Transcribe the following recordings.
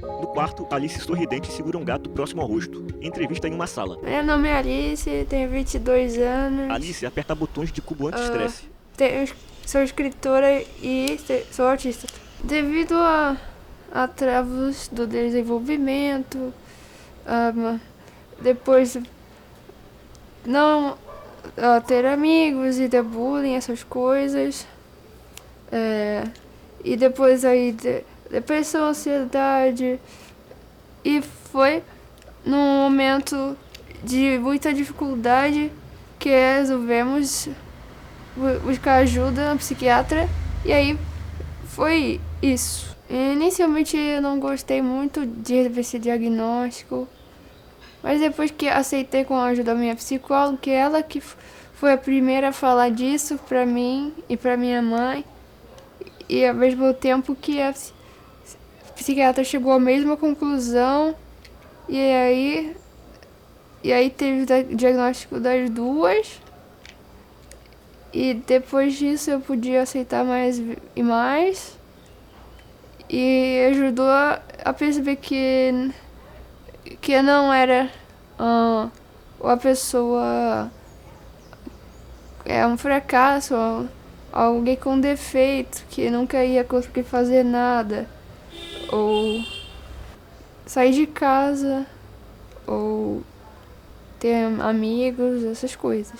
No quarto, Alice sorridente segura um gato próximo ao rosto. Entrevista em uma sala. Meu nome é Alice, tenho 22 anos. Alice aperta botões de cubo anti-estresse. Sou escritora e sou autista. Devido a travos do desenvolvimento, depois não ter amigos e ter bullying, essas coisas. E depois aí depressão, ansiedade. E foi num momento de muita dificuldade que resolvemos buscar ajuda na psiquiatra. E aí foi isso. Inicialmente eu não gostei muito de ver esse diagnóstico, mas depois que aceitei com a ajuda da minha psicóloga, que ela que foi a primeira a falar disso pra mim e pra minha mãe, e ao mesmo tempo que a psiquiatra chegou à mesma conclusão, e aí teve o diagnóstico das duas, e depois disso eu podia aceitar mais e mais, e ajudou a perceber que não era a pessoa um fracasso, alguém com defeito, que nunca ia conseguir fazer nada, ou sair de casa, ou ter amigos, essas coisas.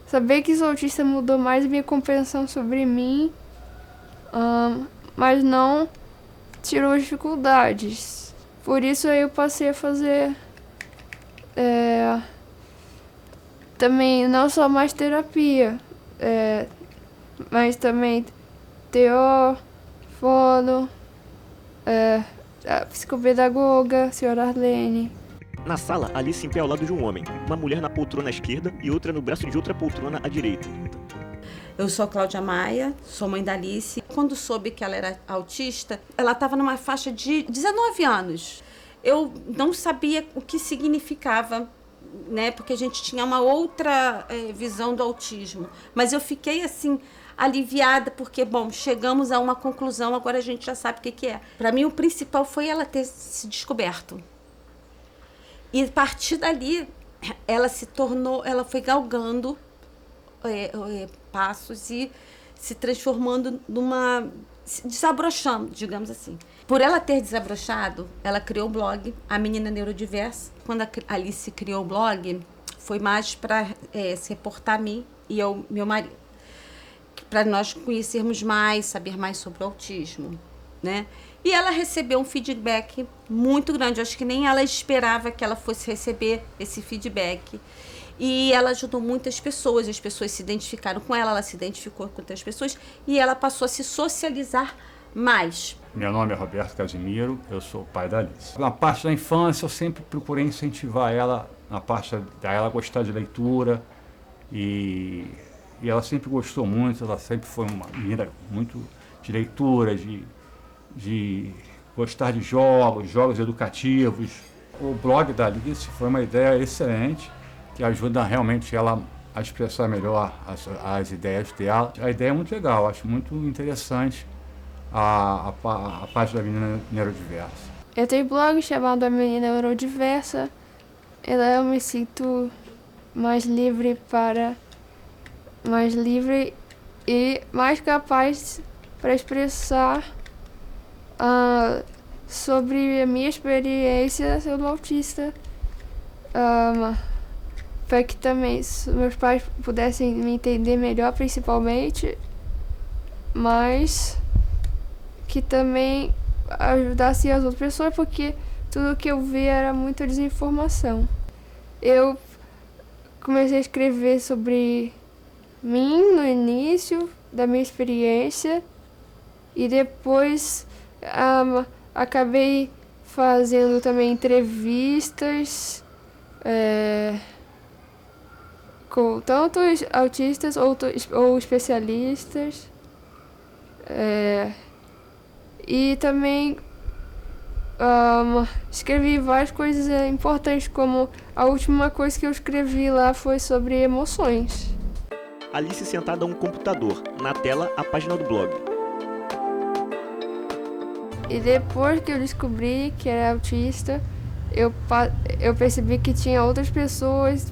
Saber que sou autista mudou mais a minha compreensão sobre mim, mas não tirou as dificuldades. Por isso eu passei a fazer também não só mais terapia, mas também TO, fono, a psicopedagoga, a senhora Arlene. Na sala, Alice em pé ao lado de um homem, uma mulher na poltrona à esquerda e outra no braço de outra poltrona à direita. Eu sou Cláudia Maia, sou mãe da Alice. Quando soube que ela era autista, ela estava numa faixa de 19 anos. Eu não sabia o que significava, né? Porque a gente tinha uma outra visão do autismo. Mas eu fiquei assim aliviada porque, bom, chegamos a uma conclusão, agora a gente já sabe o que é. Para mim, o principal foi ela ter se descoberto. E a partir dali, ela foi galgando passos e se transformando desabrochando, digamos assim. Por ela ter desabrochado, ela criou o blog A Menina Neurodiversa. Quando a Alice criou o blog, foi mais para se reportar a mim e ao meu marido, para nós conhecermos mais, saber mais sobre o autismo, né? E ela recebeu um feedback muito grande. Eu acho que nem ela esperava que ela fosse receber esse feedback. E ela ajudou muitas pessoas, as pessoas se identificaram com ela se identificou com outras pessoas e ela passou a se socializar mais. Meu nome é Roberto Casimiro, eu sou o pai da Alice. Na parte da infância, eu sempre procurei incentivar ela, na parte dela gostar de leitura, e ela sempre gostou muito, ela sempre foi uma menina muito de leitura, de gostar de jogos educativos. O blog da Alice foi uma ideia excelente, que ajuda realmente ela a expressar melhor as ideias dela. A ideia é muito legal, acho muito interessante a página da Menina Neurodiversa. Eu tenho blog chamado A Menina Neurodiversa. Eu me sinto mais livre e mais capaz para expressar sobre a minha experiência sendo autista, para que também meus pais pudessem me entender melhor, principalmente, mas que também ajudasse as outras pessoas, porque tudo que eu vi era muita desinformação. Eu comecei a escrever sobre mim no início da minha experiência e depois acabei fazendo também entrevistas com tanto autistas ou especialistas, e também escrevi várias coisas importantes, como a última coisa que eu escrevi lá foi sobre emoções. Alice sentada a um computador, na tela a página do blog. E depois que eu descobri que era autista, eu percebi que tinha outras pessoas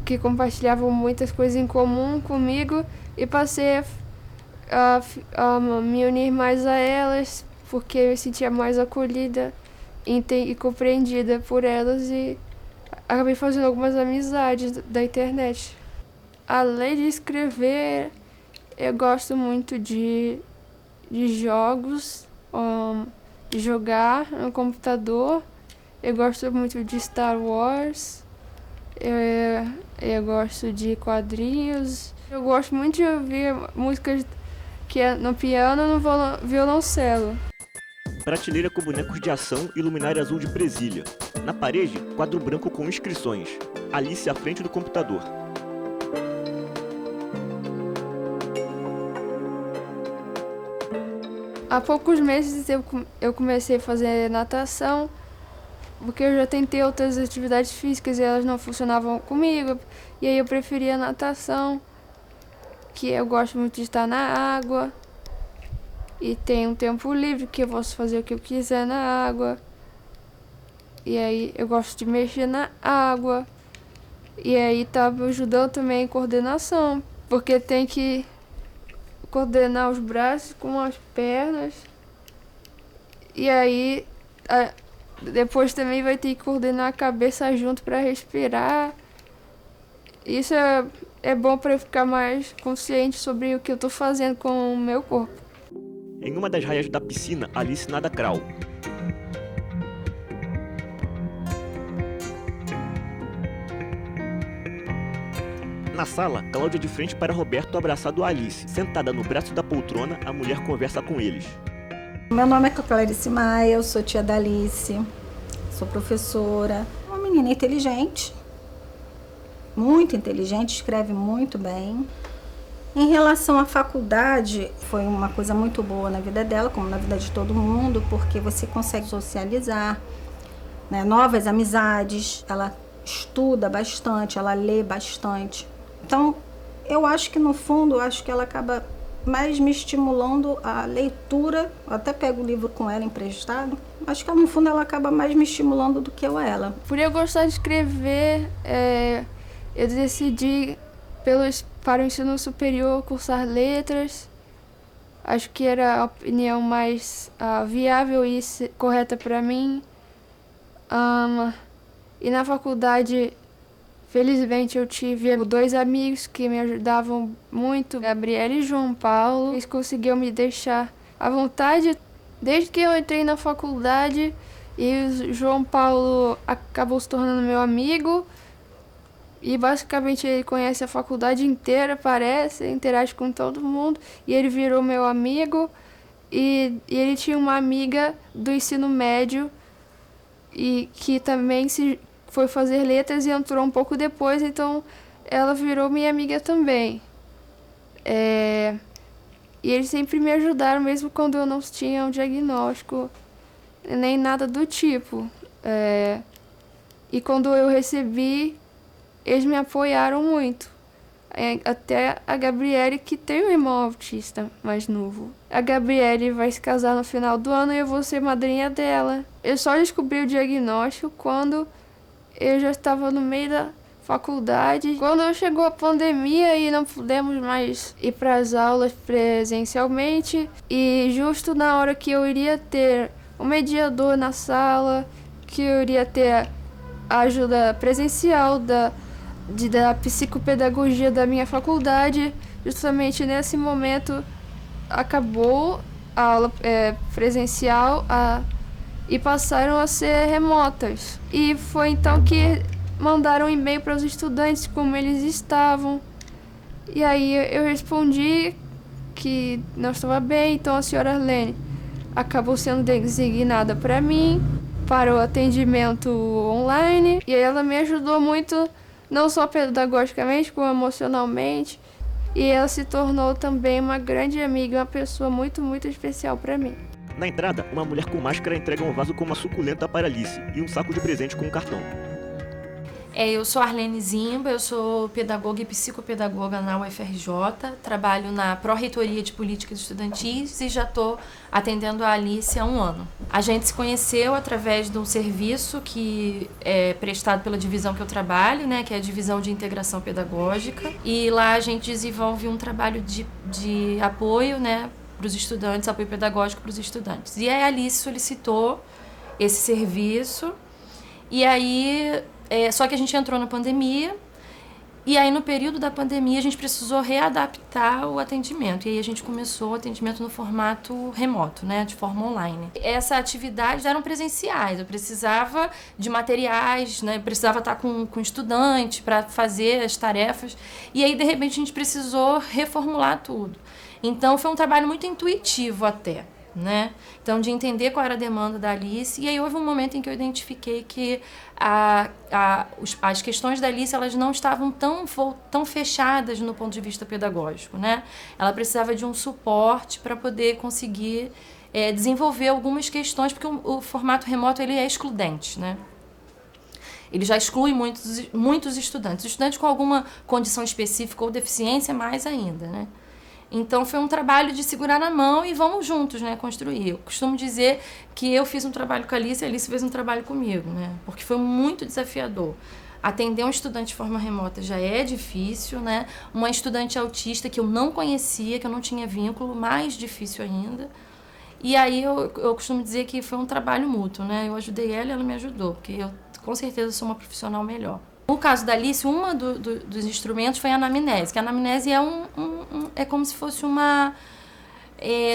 que compartilhavam muitas coisas em comum comigo e passei a me unir mais a elas, porque eu me sentia mais acolhida e compreendida por elas e acabei fazendo algumas amizades da internet. Além de escrever, eu gosto muito de jogos, de jogar no computador. Eu gosto muito de Star Wars. Eu gosto de quadrinhos. Eu gosto muito de ouvir músicas que é no piano e no violoncelo. Prateleira com bonecos de ação e luminária azul de presilha. Na parede, quadro branco com inscrições. Alice à frente do computador. Há poucos meses eu comecei a fazer natação, porque eu já tentei outras atividades físicas e elas não funcionavam comigo. E aí eu preferia a natação, que eu gosto muito de estar na água. E tem um tempo livre que eu posso fazer o que eu quiser na água. E aí eu gosto de mexer na água. E aí tá me ajudando também em coordenação, porque tem que coordenar os braços com as pernas. E aí depois também vai ter que coordenar a cabeça junto para respirar. Isso é bom para eu ficar mais consciente sobre o que eu tô fazendo com o meu corpo. Em uma das raias da piscina, Alice nada crawl. Na sala, Cláudia de frente para Roberto abraçado a Alice. Sentada no braço da poltrona, a mulher conversa com eles. Meu nome é Clarice Maia, eu sou tia da Alice, sou professora. Uma menina inteligente, muito inteligente, escreve muito bem. Em relação à faculdade, foi uma coisa muito boa na vida dela, como na vida de todo mundo, porque você consegue socializar, né, novas amizades, ela estuda bastante, ela lê bastante. Então, eu acho que no fundo, que ela acaba mais me estimulando a leitura. Eu até pego o livro com ela emprestado. Acho que no fundo ela acaba mais me estimulando do que eu ela. Por eu gostar de escrever, eu decidi para o ensino superior cursar letras. Acho que era a opinião mais viável e correta para mim. E na faculdade, felizmente, eu tive 2 amigos que me ajudavam muito, Gabriela e João Paulo. Eles conseguiram me deixar à vontade desde que eu entrei na faculdade, e o João Paulo acabou se tornando meu amigo. E basicamente ele conhece a faculdade inteira, parece, interage com todo mundo. E ele virou meu amigo. E ele tinha uma amiga do ensino médio e que também foi fazer letras e entrou um pouco depois, então ela virou minha amiga também. E eles sempre me ajudaram, mesmo quando eu não tinha um diagnóstico, nem nada do tipo. E quando eu recebi, eles me apoiaram muito. Até a Gabriele, que tem um irmão autista mais novo. A Gabriele vai se casar no final do ano e eu vou ser madrinha dela. Eu só descobri o diagnóstico quando eu já estava no meio da faculdade. Quando chegou a pandemia e não pudemos mais ir para as aulas presencialmente, e justo na hora que eu iria ter um mediador na sala, que eu iria ter a ajuda presencial da psicopedagogia da minha faculdade, justamente nesse momento acabou a aula presencial e passaram a ser remotas. E foi então que mandaram um e-mail para os estudantes como eles estavam. E aí eu respondi que não estava bem, então a senhora Arlene acabou sendo designada para mim, para o atendimento online. E aí ela me ajudou muito, não só pedagogicamente, como emocionalmente. E ela se tornou também uma grande amiga, uma pessoa muito, muito especial para mim. Na entrada, uma mulher com máscara entrega um vaso com uma suculenta para Alice e um saco de presente com um cartão. Eu sou Arlene Zimba, eu sou pedagoga e psicopedagoga na UFRJ, trabalho na Pró-Reitoria de Políticas Estudantis e já estou atendendo a Alice há 1 ano. A gente se conheceu através de um serviço que é prestado pela divisão que eu trabalho, né, que é a Divisão de Integração Pedagógica, e lá a gente desenvolve um trabalho de apoio, né, para os estudantes, apoio pedagógico para os estudantes. E aí a Alice solicitou esse serviço, e aí... só que a gente entrou na pandemia, e aí no período da pandemia a gente precisou readaptar o atendimento. E aí a gente começou o atendimento no formato remoto, né, de forma online. Essa atividade eram presenciais, eu precisava de materiais, né, precisava estar com estudante para fazer as tarefas. E aí, de repente, a gente precisou reformular tudo. Então foi um trabalho muito intuitivo até, né? Então, de entender qual era a demanda da Alice. E aí houve um momento em que eu identifiquei que as questões da Alice, elas não estavam tão fechadas no ponto de vista pedagógico, né? Ela precisava de um suporte para poder conseguir desenvolver algumas questões, porque o formato remoto ele é excludente, né? Ele já exclui muitos estudantes. Estudantes com alguma condição específica ou deficiência, mais ainda, né? Então, foi um trabalho de segurar na mão e vamos juntos, né, construir. Eu costumo dizer que eu fiz um trabalho com a Alice e a Alice fez um trabalho comigo, né, porque foi muito desafiador. Atender um estudante de forma remota já é difícil, né, uma estudante autista que eu não conhecia, que eu não tinha vínculo, mais difícil ainda. E aí eu costumo dizer que foi um trabalho mútuo, né, eu ajudei ela e ela me ajudou, porque eu com certeza sou uma profissional melhor. No caso da Alice, um dos instrumentos foi a anamnese, que a anamnese é como se fosse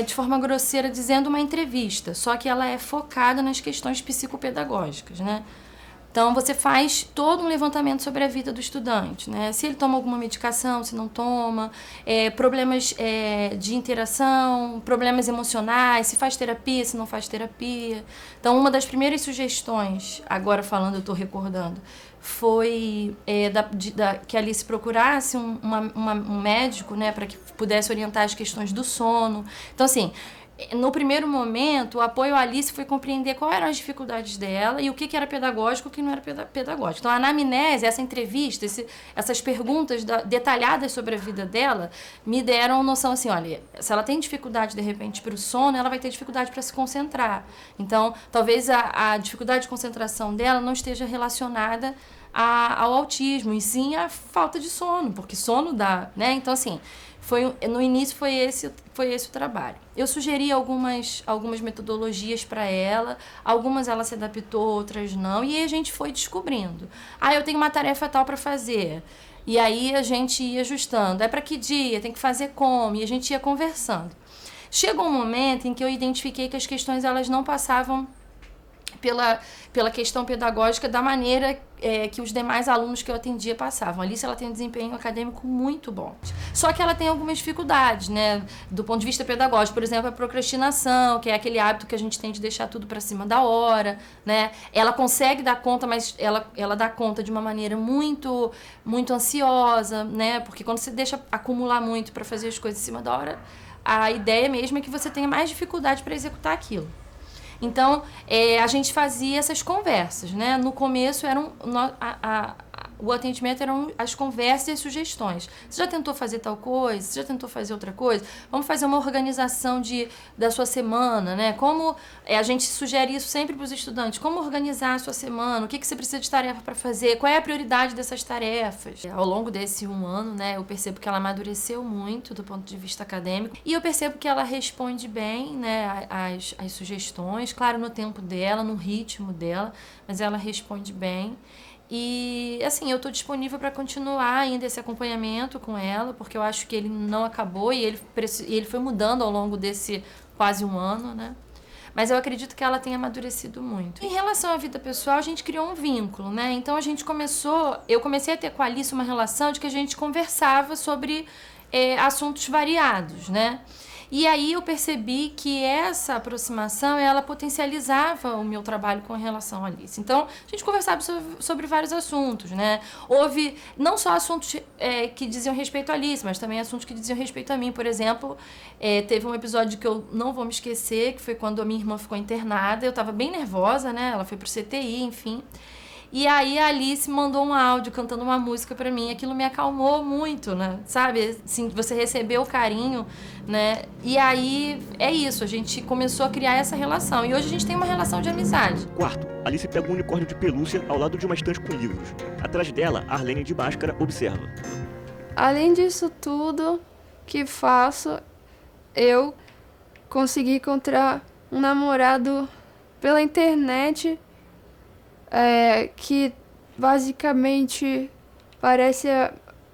de forma grosseira dizendo, uma entrevista, só que ela é focada nas questões psicopedagógicas, né? Então, você faz todo um levantamento sobre a vida do estudante, né? Se ele toma alguma medicação, se não toma, problemas de interação, problemas emocionais, se faz terapia, se não faz terapia. Então, uma das primeiras sugestões, agora falando, eu estou recordando, foi que a Alice procurasse um médico, né, para que pudesse orientar as questões do sono. Então, assim, no primeiro momento, o apoio à Alice foi compreender quais eram as dificuldades dela e o que era pedagógico e o que não era pedagógico. Então, a anamnese, essa entrevista, essas perguntas detalhadas sobre a vida dela, me deram noção assim, olha, se ela tem dificuldade, de repente, para o sono, ela vai ter dificuldade para se concentrar. Então, talvez a dificuldade de concentração dela não esteja relacionada ao autismo, e sim à falta de sono, porque sono dá, né? Então, assim, no início foi esse o trabalho. Eu sugeri algumas metodologias para ela, algumas ela se adaptou, outras não, e aí a gente foi descobrindo. Eu tenho uma tarefa tal para fazer, e aí a gente ia ajustando. É para que dia? Tem que fazer como? E a gente ia conversando. Chegou um momento em que eu identifiquei que as questões elas não passavam pela questão pedagógica da maneira que os demais alunos que eu atendia passavam. A Alice, ela tem um desempenho acadêmico muito bom. Só que ela tem algumas dificuldades, né, do ponto de vista pedagógico. Por exemplo, a procrastinação, que é aquele hábito que a gente tem de deixar tudo para cima da hora, né? Ela consegue dar conta, mas ela dá conta de uma maneira muito, muito ansiosa, né? Porque quando você deixa acumular muito para fazer as coisas em cima da hora, a ideia mesmo é que você tenha mais dificuldade para executar aquilo. Então, a gente fazia essas conversas, né? No começo, o atendimento eram as conversas e as sugestões. Você já tentou fazer tal coisa? Você já tentou fazer outra coisa? Vamos fazer uma organização da sua semana, né? Como a gente sugere isso sempre para os estudantes. Como organizar a sua semana? O que você precisa de tarefa para fazer? Qual é a prioridade dessas tarefas? Ao longo desse 1 ano, né, eu percebo que ela amadureceu muito do ponto de vista acadêmico. E eu percebo que ela responde bem, né, às sugestões. Claro, no tempo dela, no ritmo dela, mas ela responde bem. E, assim, eu estou disponível para continuar ainda esse acompanhamento com ela, porque eu acho que ele não acabou e ele foi mudando ao longo desse quase 1 ano, né? Mas eu acredito que ela tenha amadurecido muito. Em relação à vida pessoal, a gente criou um vínculo, né? Então, eu comecei a ter com a Alice uma relação de que a gente conversava sobre assuntos variados, né? E aí eu percebi que essa aproximação, ela potencializava o meu trabalho com relação a Alice. Então, a gente conversava sobre vários assuntos, né? Houve não só assuntos que diziam respeito a Alice, mas também assuntos que diziam respeito a mim. Por exemplo, teve um episódio que eu não vou me esquecer, que foi quando a minha irmã ficou internada. Eu estava bem nervosa, né? Ela foi pro CTI, enfim. E aí a Alice mandou um áudio cantando uma música pra mim. Aquilo me acalmou muito, né? Sabe? Assim, você recebeu o carinho, né? E aí é isso, a gente começou a criar essa relação. E hoje a gente tem uma relação de amizade. Quarto, Alice pega um unicórnio de pelúcia ao lado de uma estante com livros. Atrás dela, Arlene de máscara observa. Além disso tudo que faço, eu consegui encontrar um namorado pela internet, que basicamente parece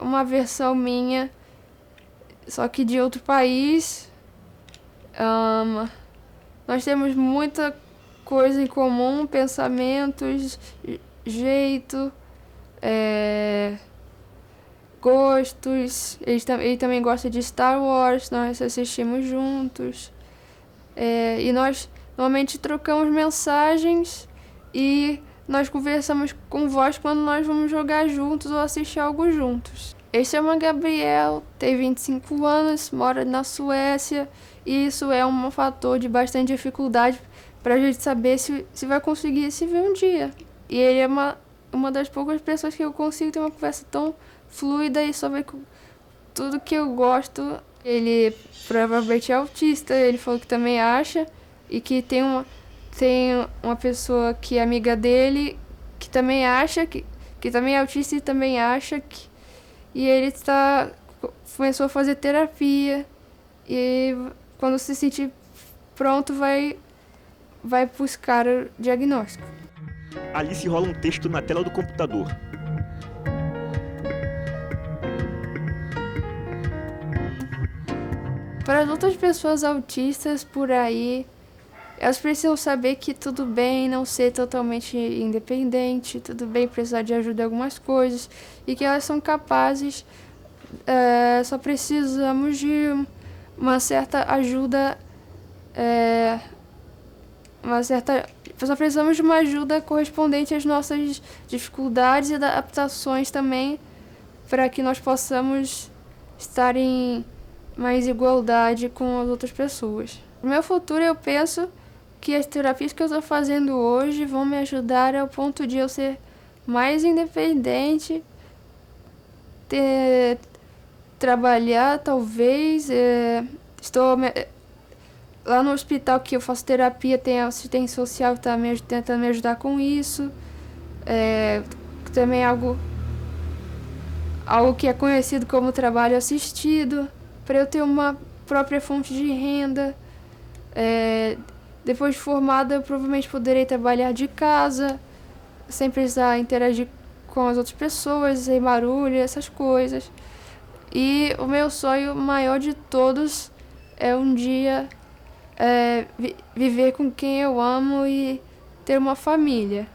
uma versão minha, só que de outro país. Nós temos muita coisa em comum, pensamentos, jeito, gostos. Ele também gosta de Star Wars, nós assistimos juntos. E nós normalmente trocamos mensagens e nós conversamos com voz quando nós vamos jogar juntos ou assistir algo juntos. Ele se chama Gabriel, tem 25 anos, mora na Suécia, e isso é um fator de bastante dificuldade para a gente saber se vai conseguir se ver um dia. E ele é uma das poucas pessoas que eu consigo ter uma conversa tão fluida e sobre tudo que eu gosto. Ele provavelmente é autista, ele falou que também acha, e que tem uma pessoa que é amiga dele que também acha, que também é autista e também acha que... E ele começou a fazer terapia, e quando se sentir pronto vai buscar o diagnóstico. Alice rola um texto na tela do computador. Para as outras pessoas autistas por aí, elas precisam saber que tudo bem não ser totalmente independente, tudo bem precisar de ajuda em algumas coisas, e que elas são capazes, só precisamos de uma certa ajuda, só precisamos de uma ajuda correspondente às nossas dificuldades e adaptações também, para que nós possamos estar em mais igualdade com as outras pessoas. No meu futuro, eu penso que as terapias que eu estou fazendo hoje vão me ajudar ao ponto de eu ser mais independente, trabalhar, talvez. Lá no hospital que eu faço terapia, tem assistente social que está tentando me ajudar com isso. Também algo que é conhecido como trabalho assistido, para eu ter uma própria fonte de renda. Depois de formada, eu provavelmente poderei trabalhar de casa, sem precisar interagir com as outras pessoas, sem barulho, essas coisas. E o meu sonho maior de todos é um dia viver com quem eu amo e ter uma família.